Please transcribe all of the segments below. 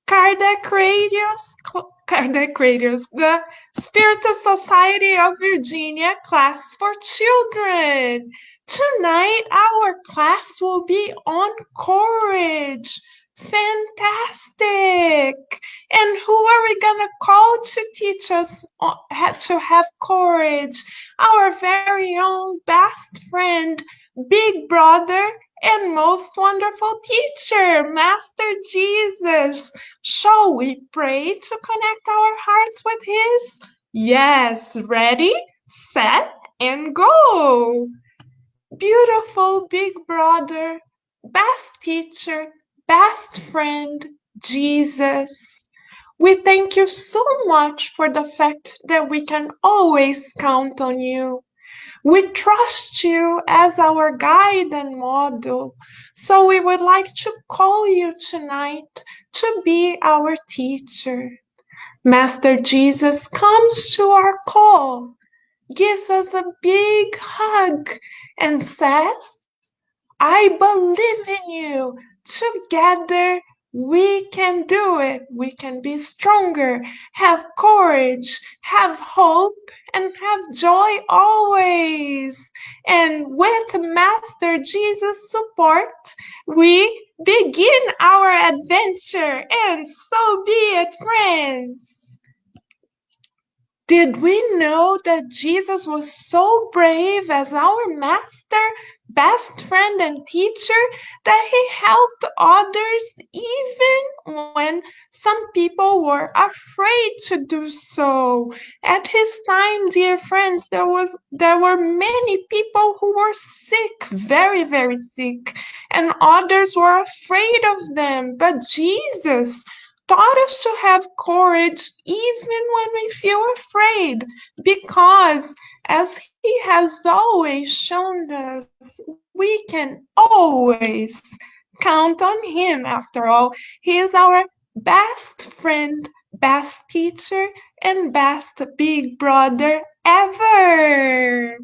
Kardec Radios, the Spiritist Society of Virginia class for children. Tonight, our class will be on courage. Fantastic! And who are we gonna call to teach us to have courage? Our very own best friend, big brother, and most wonderful teacher, Master Jesus. Shall we pray to connect our hearts with His? Yes, ready, set, and go. Beautiful big brother, best teacher, best friend, Jesus. We thank you so much for the fact that we can always count on you. We trust you as our guide and model, so we would like to call you tonight to be our teacher. Master Jesus comes to our call, gives us a big hug, and says, I believe in you. Together we can do it. We can be stronger, have courage, have hope, and have joy always. And with Master Jesus' support, we begin our adventure. And so be it, friends. Did we know that Jesus was so brave as our master, best friend, and teacher that he helped others even when some people were afraid to do so? At his time, dear friends, there were many people who were sick, very, very sick, and others were afraid of them. But Jesus taught us to have courage even when we feel afraid, because as he has always shown us, we can always count on him. After all, he is our best friend, best teacher, and best big brother ever.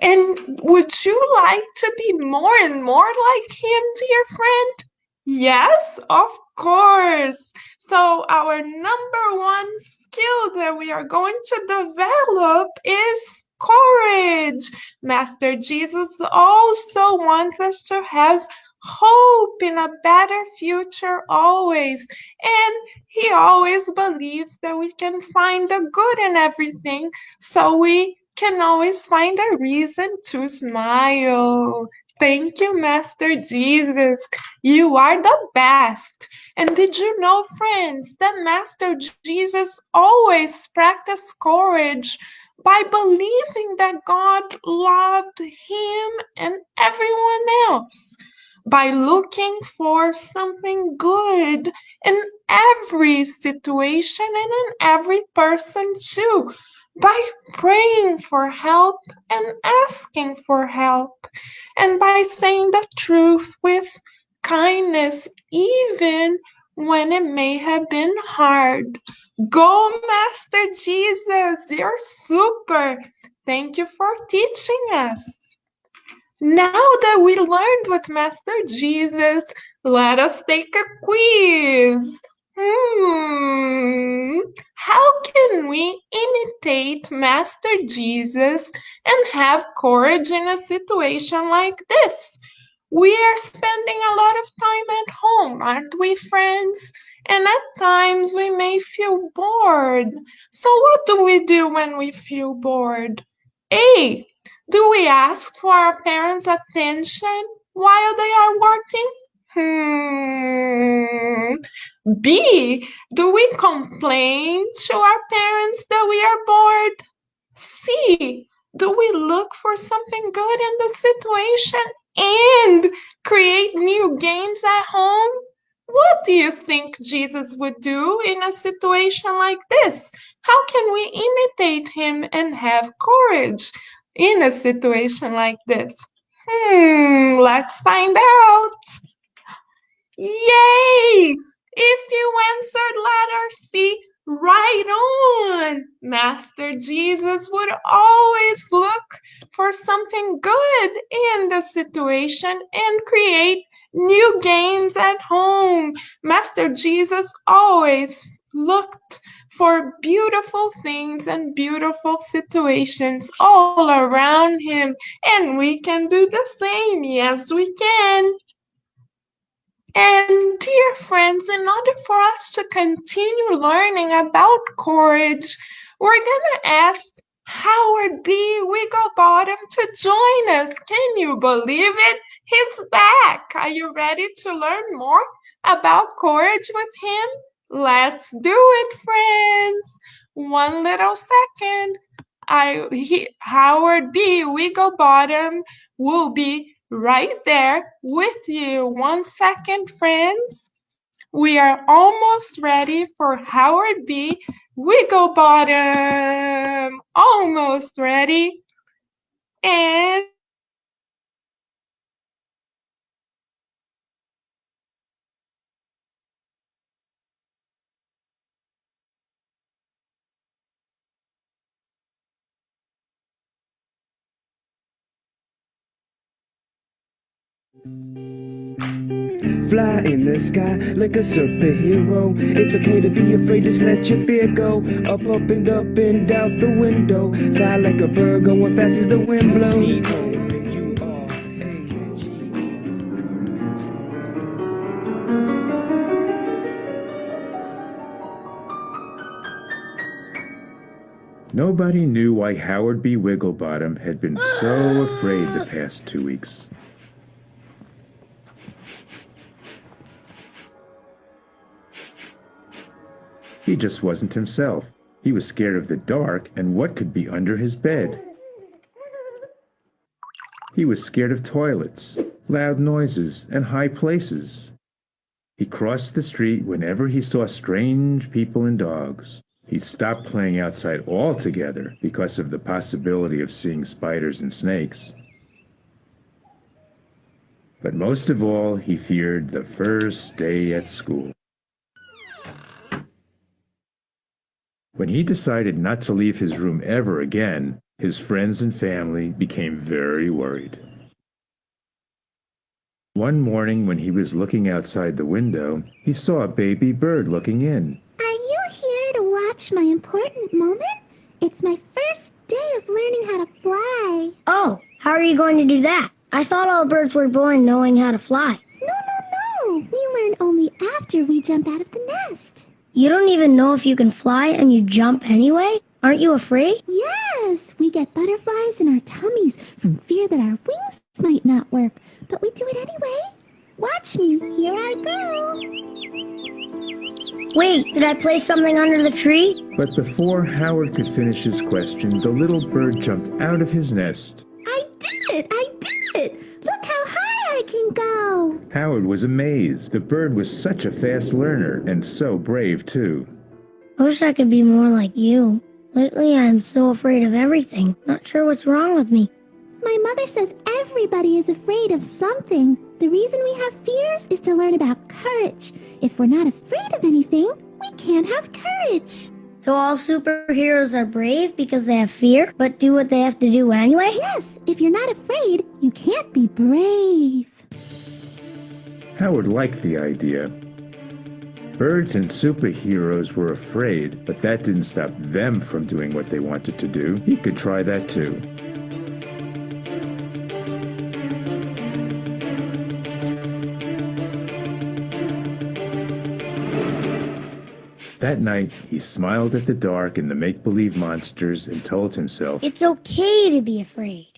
And would you like to be more and more like him, dear friend? Yes, of course. So our number one skill that we are going to develop is courage. Master Jesus also wants us to have hope in a better future always. And he always believes that we can find the good in everything, so we can always find a reason to smile. Thank you, Master Jesus. You are the best. And did you know, friends, that Master Jesus always practiced courage by believing that God loved him and everyone else, by looking for something good in every situation and in every person too, by praying for help and asking for help, and by saying the truth with kindness, even when it may have been hard. Go, Master Jesus, you're super. Thank you for teaching us. Now that we learned with Master Jesus, let us take a quiz. How can we imitate Master Jesus and have courage in a situation like this? We are spending a lot of time at home, aren't we, friends? And at times we may feel bored. So what do we do when we feel bored? A. Do we ask for our parents' attention while they are working? B. Do we complain to our parents that we are bored? C. Do we look for something good in the situation and create new games at home? What do you think Jesus would do in a situation like this? How can we imitate him and have courage in a situation like this? Let's find out. Yay! If you answered letter C, right on. Master Jesus would always look for something good in the situation and create new games at home. Master Jesus always looked for beautiful things and beautiful situations all around him, and we can do the same. Yes, we can. And dear friends, in order for us to continue learning about courage, we're gonna ask Howard B. Wigglebottom to join us. Can you believe it? He's back. Are you ready to learn more about courage with him? Let's do it, friends. One little second. Howard B. Wigglebottom will be right there with you. 1 second, friends. We are almost ready for Howard B. Wigglebottom. Almost ready. And fly in the sky like a superhero. It's okay to be afraid, just let your fear go. Up and out the window. Fly like a bird going fast as the wind blows. Nobody knew why Howard B. Wigglebottom had been so afraid the past 2 weeks. He just wasn't himself. He was scared of the dark and what could be under his bed. He was scared of toilets, loud noises, and high places. He crossed the street whenever he saw strange people and dogs. He stopped playing outside altogether because of the possibility of seeing spiders and snakes. But most of all, he feared the first day at school. When he decided not to leave his room ever again, his friends and family became very worried. One morning when he was looking outside the window, he saw a baby bird looking in. Are you here to watch my important moment? It's my first day of learning how to fly. Oh, how are you going to do that? I thought all birds were born knowing how to fly. No. We learn only after we jump out of the nest. You don't even know if you can fly and you jump anyway? Aren't you afraid? Yes, we get butterflies in our tummies from fear that our wings might not work, but we do it anyway. Watch me. Here I go. Wait, did I place something under the tree? But before Howard could finish his question, the little bird jumped out of his nest. I did it. Look how high I can go. Howard was amazed. The bird was such a fast learner, and so brave, too. I wish I could be more like you. Lately, I'm so afraid of everything. Not sure what's wrong with me. My mother says everybody is afraid of something. The reason we have fears is to learn about courage. If we're not afraid of anything, we can't have courage. So all superheroes are brave because they have fear, but do what they have to do anyway? Yes, if you're not afraid, you can't be brave. Howard liked the idea. Birds and superheroes were afraid, but that didn't stop them from doing what they wanted to do. He could try that too. That night, he smiled at the dark and the make-believe monsters and told himself, It's okay to be afraid.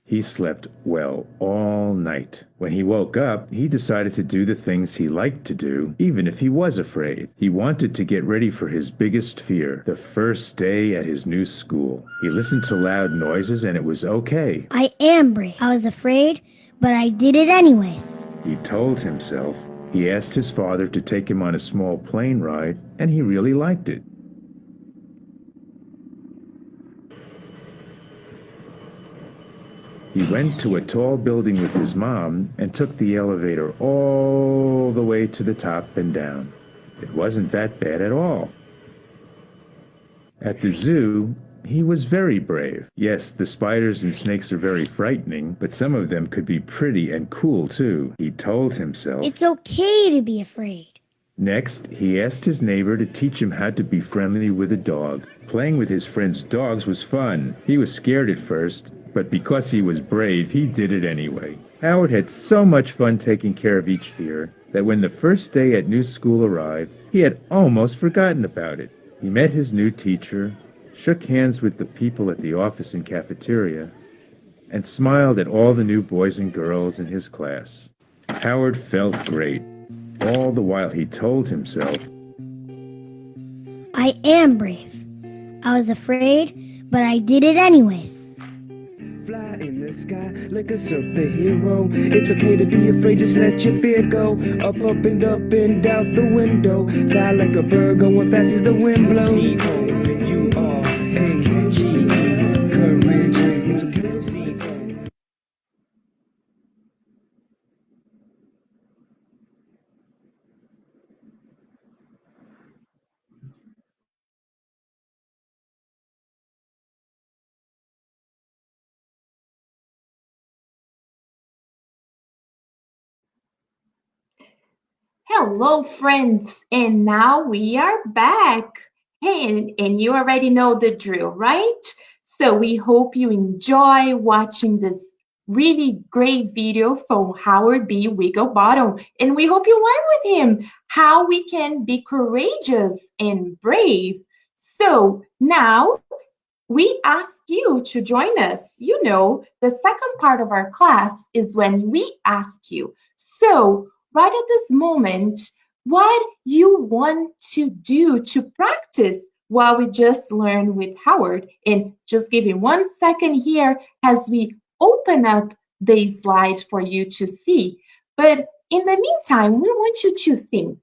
He slept well all night. When he woke up, he decided to do the things he liked to do, even if he was afraid. He wanted to get ready for his biggest fear, the first day at his new school. He listened to loud noises and it was okay. I am brave. I was afraid, but I did it anyways. He told himself. He asked his father to take him on a small plane ride, and he really liked it. He went to a tall building with his mom and took the elevator all the way to the top and down. It wasn't that bad at all. At the zoo, He was very brave. Yes, the spiders and snakes are very frightening, but some of them could be pretty and cool too, he told himself. It's okay to be afraid. Next, he asked his neighbor to teach him how to be friendly with a dog. Playing with his friend's dogs was fun. He was scared at first, but because he was brave, he did it anyway. Howard had so much fun taking care of each fear that when the first day at new school arrived, he had almost forgotten about it. He met his new teacher, shook hands with the people at the office and cafeteria, and smiled at all the new boys and girls in his class. Howard felt great. All the while he told himself, I am brave. I was afraid, but I did it anyways. Fly in the sky like a superhero. It's okay to be afraid, just let your fear go. Up and out the window. Fly like a bird going fast as the wind blows. C-O-U-R-A-G-E, courage. It's okay to see. Hello, friends, and now we are back. Hey, and you already know the drill, right? So we hope you enjoy watching this really great video from Howard B. Wigglebottom, and we hope you learn with him how we can be courageous and brave. So now we ask you to join us. You know, the second part of our class is when we ask you. So right at this moment, what you want to do to practice what we just learned with Howard. And just give me 1 second here as we open up the slide for you to see. But in the meantime, we want you to think,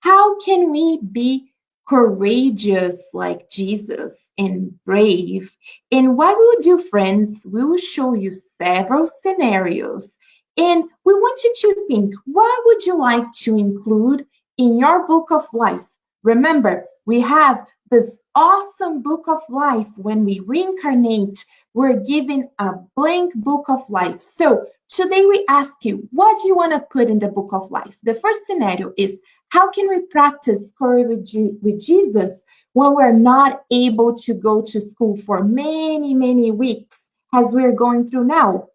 how can we be courageous like Jesus and brave? And what we'll do, friends, we will show you several scenarios. And we want you to think, what would you like to include in your book of life? Remember, we have this awesome book of life. When we reincarnate, we're given a blank book of life. So today we ask you, what do you want to put in the book of life? The first scenario is, how can we practice courage with Jesus when we're not able to go to school for many, many weeks as we're going through now?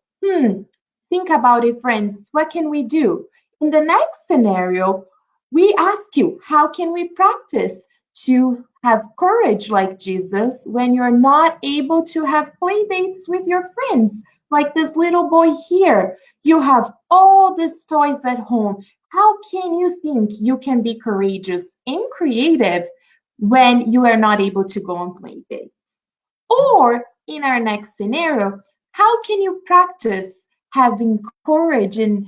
Think about it, friends. What can we do? In the next scenario, we ask you, how can we practice to have courage like Jesus when you're not able to have play dates with your friends? Like this little boy here, you have all these toys at home. How can you think you can be courageous and creative when you are not able to go on play dates? Or in our next scenario, how can you practice having courage and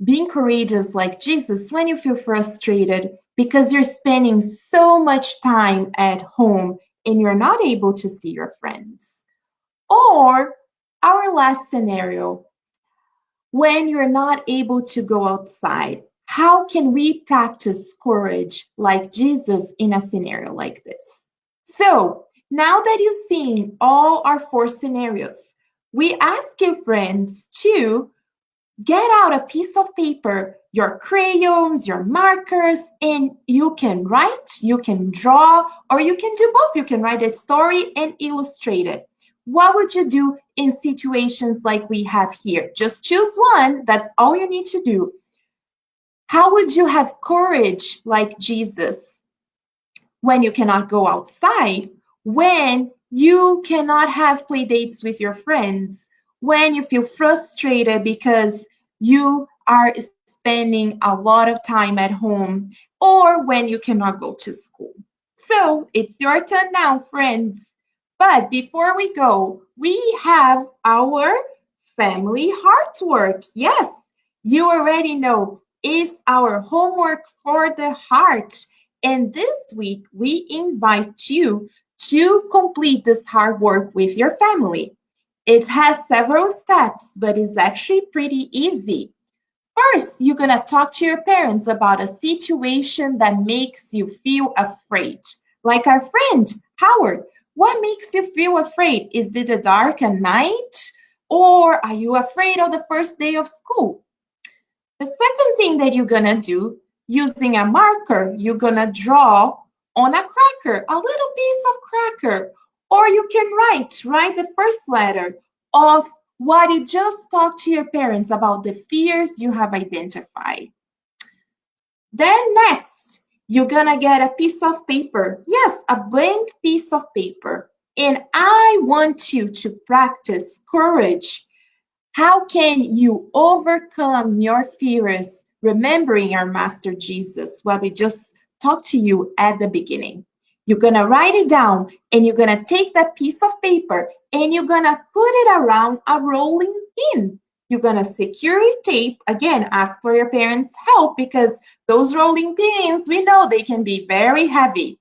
being courageous like Jesus when you feel frustrated because you're spending so much time at home and you're not able to see your friends? Or our last scenario, when you're not able to go outside, how can we practice courage like Jesus in a scenario like this? So now that you've seen all our 4 scenarios, we ask you, friends, to get out a piece of paper, your crayons, your markers, and you can write, you can draw, or you can do both. You can write a story and illustrate it. What would you do in situations like we have here? Just choose one. That's all you need to do. How would you have courage like Jesus when you cannot go outside, when you cannot have play dates with your friends, when you feel frustrated because you are spending a lot of time at home, or when you cannot go to school? So it's your turn now, friends. But before we go, we have our family heart work. Yes, you already know, is our homework for the heart. And this week, we invite you to complete this hard work with your family. It has several steps, but it's actually pretty easy. First, you're going to talk to your parents about a situation that makes you feel afraid. Like our friend, Howard. What makes you feel afraid? Is it the dark at night? Or are you afraid of the first day of school? The second thing that you're gonna do, using a marker, you're gonna draw on a cracker, a little piece of cracker. Or you can write the first letter of what you just talked to your parents about, the fears you have identified. Then next, you're gonna get a piece of paper. Yes, a blank piece of paper. And I want you to practice courage. How can you overcome your fears, remembering our Master Jesus, what we just talked to you at the beginning? You're gonna write it down, and you're gonna take that piece of paper and you're gonna put it around a rolling pin. You're gonna secure it tape. Again, ask for your parents' help, because those rolling pins, we know they can be very heavy.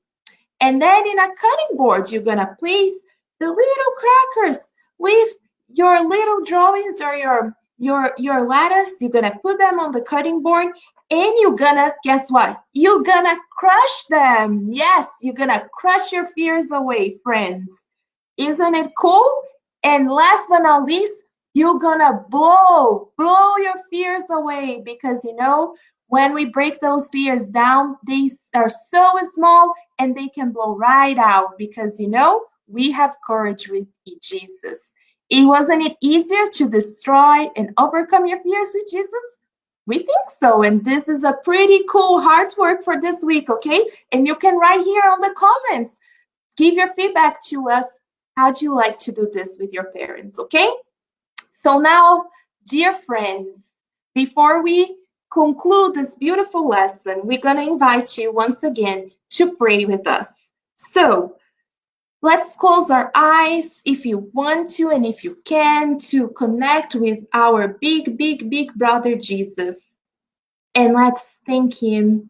And then in a cutting board, you're gonna place the little crackers with your little drawings or your letters. You're gonna put them on the cutting board, and you're gonna, guess what? You're gonna crush them. Yes, you're gonna crush your fears away, friends. Isn't it cool? And last but not least, you're gonna blow your fears away, because you know, when we break those fears down, they are so small and they can blow right out, because you know, we have courage with Jesus. Wasn't it easier to destroy and overcome your fears with Jesus? We think so, and this is a pretty cool heart work for this week, okay? And you can write here on the comments. Give your feedback to us. How do you like to do this with your parents, okay? So now, dear friends, before we conclude this beautiful lesson, we're going to invite you once again to pray with us. So let's close our eyes if you want to and if you can, to connect with our big, big, big brother Jesus. And let's thank him.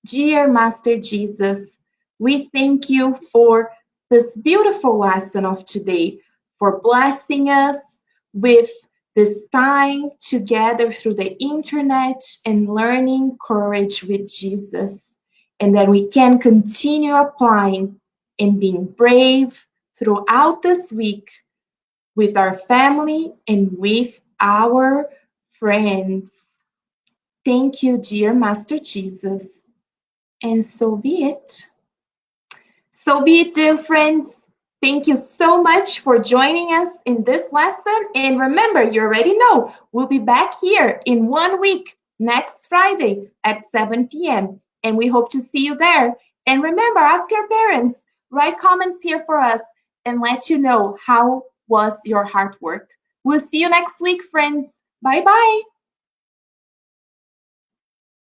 Dear Master Jesus, we thank you for this beautiful lesson of today, for blessing us with this time together through the internet and learning courage with Jesus, and that we can continue applying and being brave throughout this week with our family and with our friends. Thank you, dear Master Jesus, and so be it. So be it, dear friends. Thank you so much for joining us in this lesson. And remember, you already know, we'll be back here in 1 week, next Friday at 7 p.m. And we hope to see you there. And remember, ask your parents, write comments here for us, and let you know how was your hard work. We'll see you next week, friends. Bye-bye.